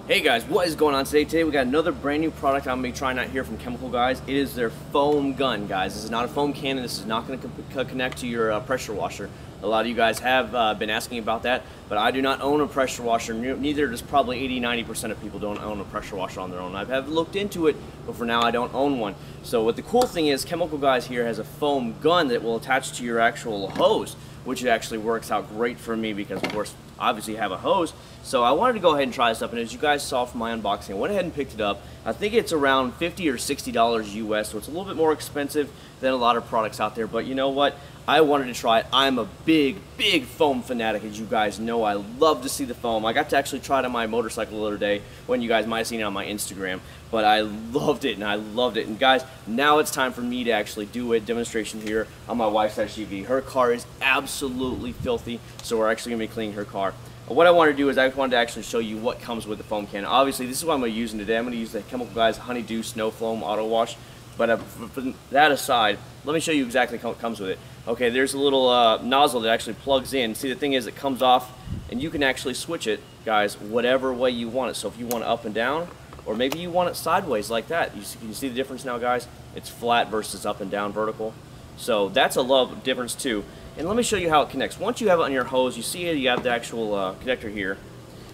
Hey guys, what is going on today? Today we got another brand new product I'm going to be trying out here from Chemical Guys. It is their foam gun, guys. This is not a foam cannon. This is not going to connect to your pressure washer. A lot of you guys have been asking about that, but I do not own a pressure washer. Neither does probably 80–90% of people don't own a pressure washer on their own. I have looked into it, but for now I don't own one. So what the cool thing is, Chemical Guys here has a foam gun that will attach to your actual hose, which actually works out great for me because, of course, obviously have a hose. So I wanted to go ahead and try this up, and as you guys saw from my unboxing, I went ahead and picked it up. I think it's around $50 or $60 US, so it's a little bit more expensive than a lot of products out there, but you know what? I wanted to try it. I'm a big foam fanatic, as you guys know. I love to see the foam. I got to actually try it on my motorcycle the other day when you guys might have seen it on my Instagram, but I loved it, and I loved it. And guys, now it's time for me to actually do a demonstration here on my wife's SUV. Her car is absolutely filthy, so we're actually going to be cleaning her car. What I want to do is I wanted to actually show you what comes with the foam can. Obviously, this is what I'm going to be using today. I'm going to use the Chemical Guys Honeydew Snow Foam Auto Wash. But from that aside, let me show you exactly what comes with it. Okay, there's a little nozzle that actually plugs in. See, the thing is, it comes off, and you can actually switch it, guys, whatever way you want it. So if you want it up and down, or maybe you want it sideways like that. You see the difference now, guys? It's flat versus up and down vertical. So that's a difference too. And let me show you how it connects. Once you have it on your hose, you see you have the actual connector here.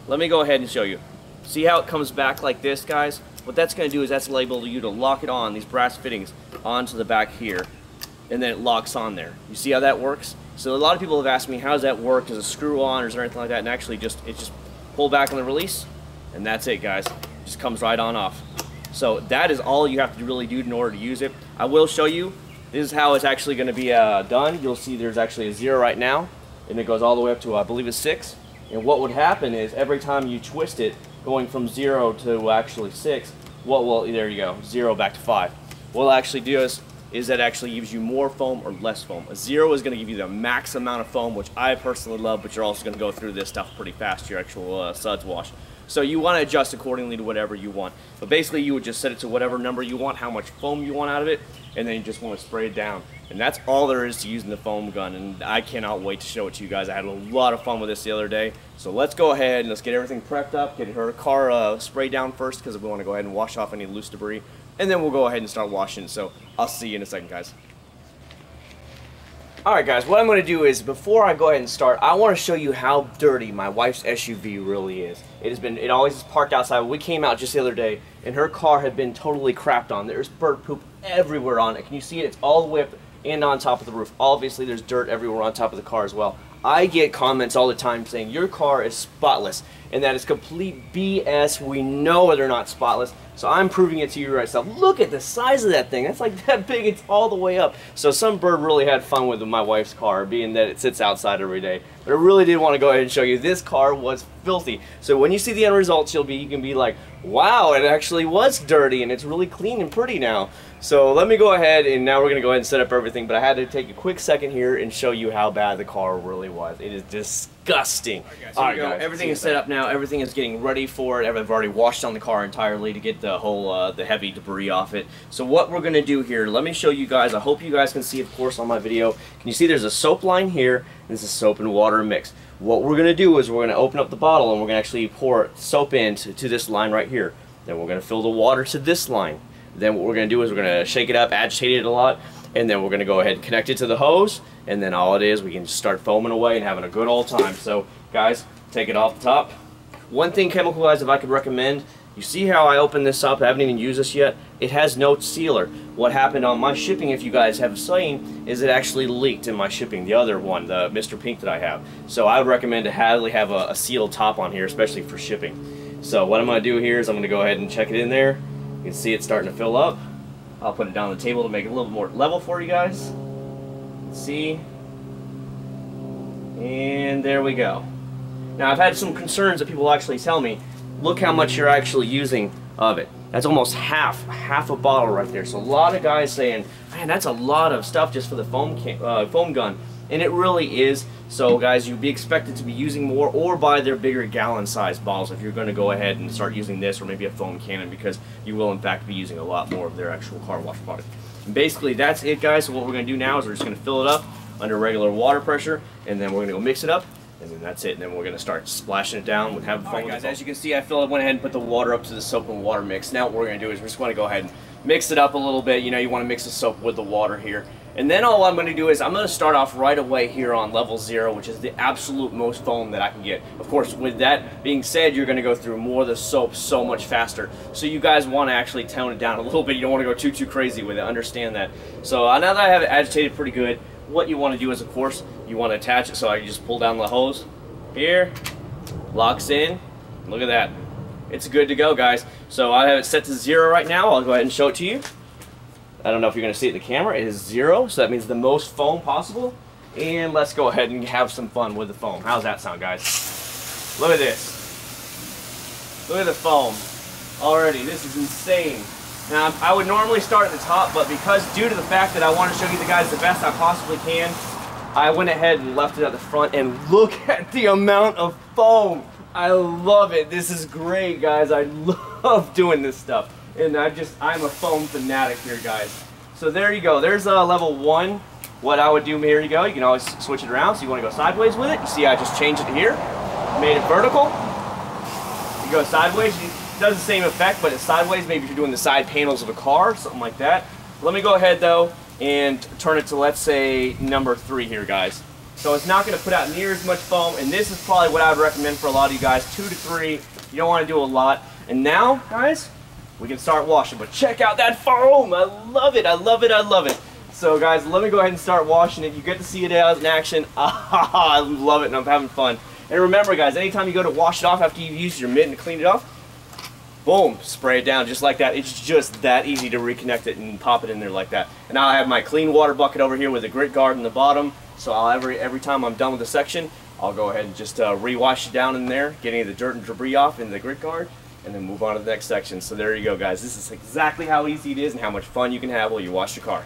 Let me go ahead and show you. See how it comes back like this, guys? What that's going to do is that's labeled you to lock it on, these brass fittings, onto the back here. And then it locks on there. You see how that works? So a lot of people have asked me, how does that work? Does it screw on or is there anything like that? And actually it's just pull back on the release, and that's it, guys. It just comes right on off. So that is all you have to really do in order to use it. I will show you. This is how it's actually going to be done. You'll see there's actually a 0 right now, and it goes all the way up to, I believe it's 6. And what would happen is every time you twist it, going from 0 to actually 6, there you go, 0 back to 5. What it'll actually do is that actually gives you more foam or less foam. A 0 is going to give you the max amount of foam, which I personally love, but you're also going to go through this stuff pretty fast, your actual suds wash. So you want to adjust accordingly to whatever you want. But basically you would just set it to whatever number you want, how much foam you want out of it, and then you just want to spray it down. And that's all there is to using the foam gun, and I cannot wait to show it to you guys. I had a lot of fun with this the other day. So let's go ahead and let's get everything prepped up, get her car sprayed down first because we want to go ahead and wash off any loose debris, and then we'll go ahead and start washing. So I'll see you in a second, guys. Alright guys, what I'm going to do is, before I go ahead and start, I want to show you how dirty my wife's SUV really is. It always is parked outside. We came out just the other day, and her car had been totally crapped on. There's bird poop everywhere on it. Can you see it? It's all the way up and on top of the roof. Obviously, there's dirt everywhere on top of the car as well. I get comments all the time saying, your car is spotless, and that is complete BS. We know they're not spotless. So I'm proving it to you right now. Look at the size of that thing. It's like that big. It's all the way up. So some bird really had fun with my wife's car, being that it sits outside every day. But I really did want to go ahead and show you this car was filthy. So when you see the end results, you can be like, wow, it actually was dirty, and it's really clean and pretty now. So let me go ahead, and now we're going to go ahead and set up everything. But I had to take a quick second here and show you how bad the car really was. It is disgusting. All right, guys, everything is set up now. Everything is getting ready for it. I've already washed on the car entirely to get the whole the heavy debris off it. So what we're going to do here, let me show you guys. I hope you guys can see, of course, on my video. Can you see there's a soap line here, and this is soap and water mix. What we're going to do is we're going to open up the bottle, and we're going to actually pour soap into this line right here. Then we're going to fill the water to this line. Then what we're going to do is we're going to shake it up, agitate it a lot, and then we're going to go ahead and connect it to the hose, and then all it is, we can just start foaming away and having a good old time. So guys, take it off the top. One thing, Chemical Guys, if I could recommend, you see how I opened this up? I haven't even used this yet. It has no sealer. What happened on my shipping, if you guys have seen, is it actually leaked in my shipping, the other one, the Mr. Pink that I have. So I would recommend to have a sealed top on here, especially for shipping. So what I'm going to do here is I'm going to go ahead and check it in there. You can see it starting to fill up. I'll put it down on the table to make it a little more level for you guys. Let's see. And there we go. Now I've had some concerns that people actually tell me, look how much you're actually using of it. That's almost half a bottle right there. So a lot of guys saying, man, that's a lot of stuff just for the foam gun. And it really is. So guys, you'd be expected to be using more, or buy their bigger gallon size bottles if you're going to go ahead and start using this, or maybe a foam cannon, because you will in fact be using a lot more of their actual car wash product. And basically that's it, guys. So what we're going to do now is we're just going to fill it up under regular water pressure, and then we're going to go mix it up, and then that's it. And then we're gonna start splashing it down with having fun. Alright, guys, as you can see, I went ahead and put the water up to the soap and water mix. Now what we're gonna do is we're just gonna go ahead and mix it up a little bit. You know, you want to mix the soap with the water here. And then all I'm going to do is I'm going to start off right away here on level 0, which is the absolute most foam that I can get. Of course, with that being said, you're going to go through more of the soap so much faster. So you guys want to actually tone it down a little bit. You don't want to go too crazy with it. Understand that. So now that I have it agitated pretty good, what you want to do is, of course, you want to attach it. So I can just pull down the hose here, locks in. Look at that. It's good to go, guys. So I have it set to 0 right now. I'll go ahead and show it to you. I don't know if you're going to see it in the camera. It is 0, so that means the most foam possible. And let's go ahead and have some fun with the foam. How's that sound, guys? Look at this. Look at the foam already. This is insane. Now, I would normally start at the top, but because due to the fact that I want to show you the guys the best I possibly can, I went ahead and left it at the front. And look at the amount of foam. I love it. This is great, guys. I love doing this stuff. And I'm a foam fanatic here, guys. So there you go. There's level 1. What I would do, here you go. You can always switch it around. So you want to go sideways with it. You see I just changed it here. Made it vertical. You go sideways. It does the same effect, but it's sideways. Maybe if you're doing the side panels of a car, something like that. Let me go ahead, though, and turn it to, let's say, number 3 here, guys. So it's not going to put out near as much foam. And this is probably what I would recommend for a lot of you guys. 2 to 3. You don't want to do a lot. And now, guys, we can start washing, but check out that foam. I love it. I love it. I love it. So guys, let me go ahead and start washing it. You get to see it out in action. I love it, and I'm having fun. And remember, guys, anytime you go to wash it off after you've used your mitt and clean it off, boom, spray it down just like that. It's just that easy to reconnect it and pop it in there like that. And now I have my clean water bucket over here with a grit guard in the bottom. So every time I'm done with the section, I'll go ahead and just re-wash it down in there, get any of the dirt and debris off in the grit guard, and then move on to the next section. So there you go, guys. This is exactly how easy it is and how much fun you can have while you wash your car.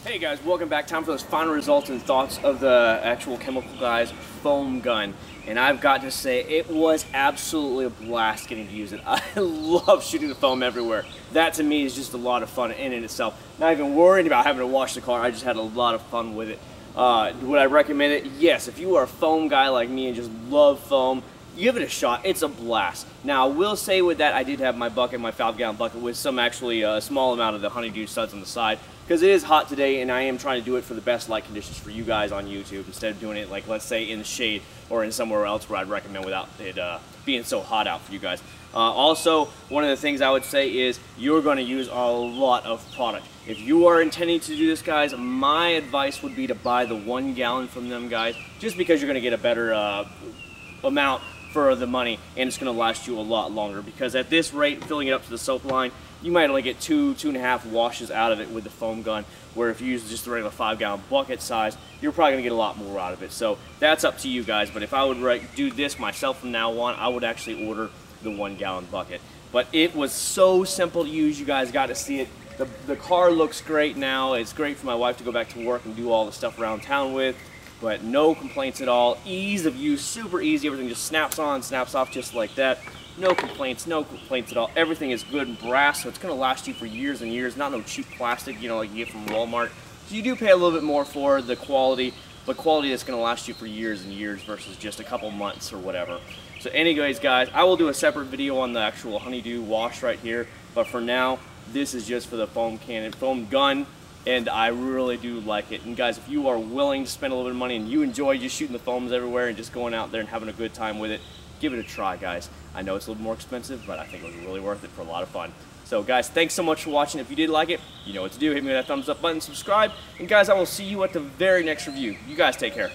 Hey guys, welcome back. Time for those final results and thoughts of the actual Chemical Guys foam gun. And I've got to say, it was absolutely a blast getting to use it. I love shooting the foam everywhere. That to me is just a lot of fun in itself. Not even worrying about having to wash the car, I just had a lot of fun with it. Would I recommend it? Yes, if you are a foam guy like me and just love foam, give it a shot. It's a blast. Now, I will say with that, I did have my bucket, my 5-gallon bucket, with some actually a small amount of the Honeydew suds on the side, because it is hot today, and I am trying to do it for the best light conditions for you guys on YouTube, instead of doing it, like, let's say, in the shade or in somewhere else where I'd recommend without it being so hot out for you guys. Also, one of the things I would say is you're going to use a lot of product. If you are intending to do this, guys, my advice would be to buy the 1 gallon from them, guys, just because you're going to get a better amount for the money, and it's going to last you a lot longer, because at this rate, filling it up to the soap line, you might only get 2.5 washes out of it with the foam gun, where if you use just the regular 5-gallon bucket size, you're probably going to get a lot more out of it. So that's up to you guys, but if I would do this myself from now on, I would actually order the 1-gallon bucket. But it was so simple to use. You guys got to see it. The car looks great now. It's great for my wife to go back to work and do all the stuff around town with. But no complaints at all. Ease of use, super easy. Everything just snaps on, snaps off just like that. No complaints at all. Everything is good and brass, so it's going to last you for years and years. Not no cheap plastic, you know, like you get from Walmart. So you do pay a little bit more for the quality, but quality that's going to last you for years and years versus just a couple months or whatever. So anyways, guys, I will do a separate video on the actual Honeydew wash right here. But for now, this is just for the foam gun. And I really do like it. And guys, if you are willing to spend a little bit of money and you enjoy just shooting the foams everywhere and just going out there and having a good time with it, give it a try, guys. I know it's a little more expensive, but I think it was really worth it for a lot of fun. So guys, thanks so much for watching. If you did like it, you know what to do. Hit me with that thumbs up button, subscribe. And guys, I will see you at the very next review. You guys take care.